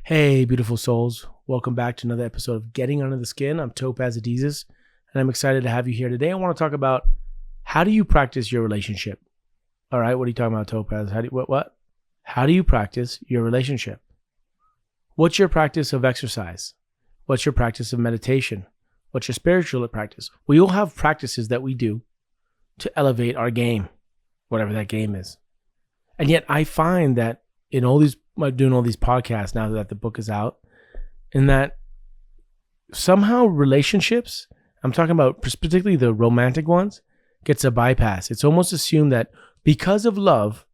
Hey, beautiful souls. Welcome back to another episode of Getting Under the Skin. I'm Topaz Adizes, and I'm excited to have you here today. I want to talk about how do you practice your relationship? All right, what are you talking about, Topaz? How do you practice your relationship? What's your practice of exercise? What's your practice of meditation? What's your spiritual practice? We all have practices that we do to elevate our game, whatever that game is. And yet I find that in all these, I'm doing all these podcasts now that the book is out, and that somehow relationships, I'm talking about particularly the romantic ones, gets a bypass. It's almost assumed that because of love,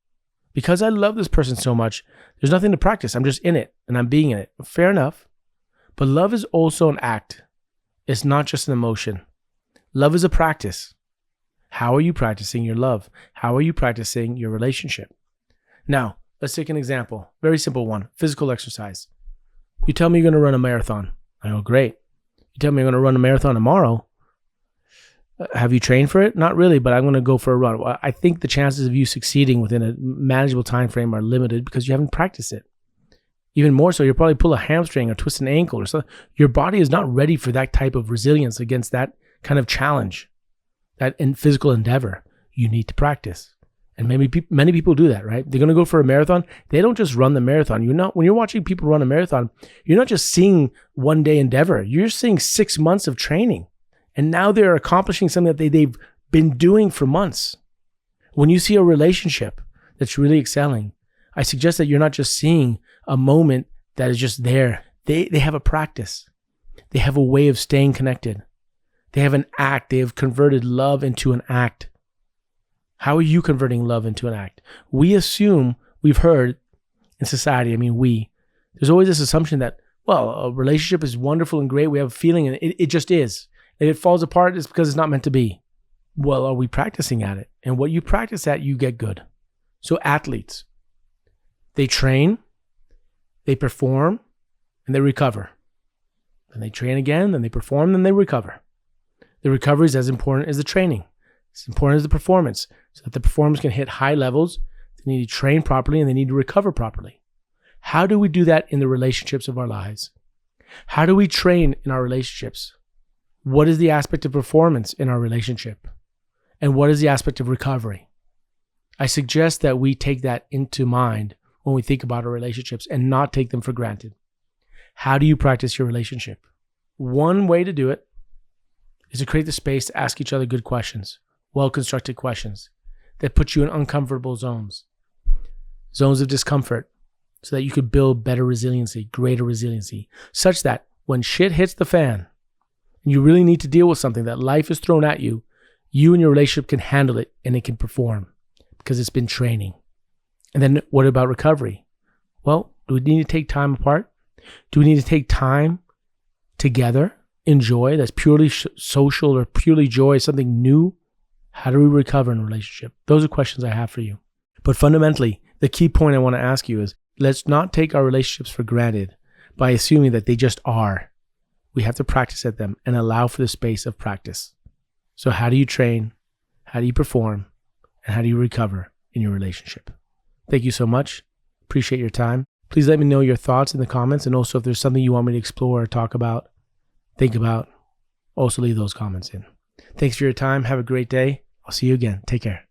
because I love this person so much, there's nothing to practice. I'm just in it and I'm being in it. Fair enough. But love is also an act. It's not just an emotion. Love is a practice. How are you practicing your love? How are you practicing your relationship? Now, let's take an example. Very simple one. Physical exercise. You tell me you're going to run a marathon. I go, great. You tell me you're going to run a marathon tomorrow. Have you trained for it? Not really, but I'm going to go for a run. Well, I think the chances of you succeeding within a manageable time frame are limited because you haven't practiced it. Even more so, you'll probably pull a hamstring or twist an ankle or something. Your body is not ready for that type of resilience against that kind of challenge, that in physical endeavor. You need to practice. And many people do that, right? They're going to go for a marathon. They don't just run the marathon. When you're watching people run a marathon, you're not just seeing one day endeavor. You're seeing 6 months of training. And now they're accomplishing something that they've been doing for months. When you see a relationship that's really excelling, I suggest that you're not just seeing a moment that is just there. They have a practice. They have a way of staying connected. They have an act. They have converted love into an act. How are you converting love into an act? We've heard in society, there's always this assumption that, well, a relationship is wonderful and great. We have a feeling and it just is. If it falls apart, it's because it's not meant to be. Well, are we practicing at it? And what you practice at, you get good. So athletes, they train, they perform, and they recover. Then they train again, then they perform, then they recover. The recovery is as important as the training. It's important as the performance. So that the performers can hit high levels, they need to train properly and they need to recover properly. How do we do that in the relationships of our lives? How do we train in our relationships? What is the aspect of performance in our relationship? And what is the aspect of recovery? I suggest that we take that into mind when we think about our relationships and not take them for granted. How do you practice your relationship? One way to do it is to create the space to ask each other good questions, well-constructed questions that put you in uncomfortable zones of discomfort, so that you could build better resiliency, greater resiliency, such that when shit hits the fan and you really need to deal with something that life is thrown at you, you and your relationship can handle it and it can perform because it's been training. And then what about recovery? Well, do we need to take time apart? Do we need to take time together, enjoy, that's purely social or purely joy, something new? How do we recover in a relationship? Those are questions I have for you. But fundamentally, the key point I want to ask you is, let's not take our relationships for granted by assuming that they just are. We have to practice at them and allow for the space of practice. So how do you train? How do you perform? And how do you recover in your relationship? Thank you so much. Appreciate your time. Please let me know your thoughts in the comments. And also if there's something you want me to explore or talk about, think about, also leave those comments in. Thanks for your time. Have a great day. I'll see you again. Take care.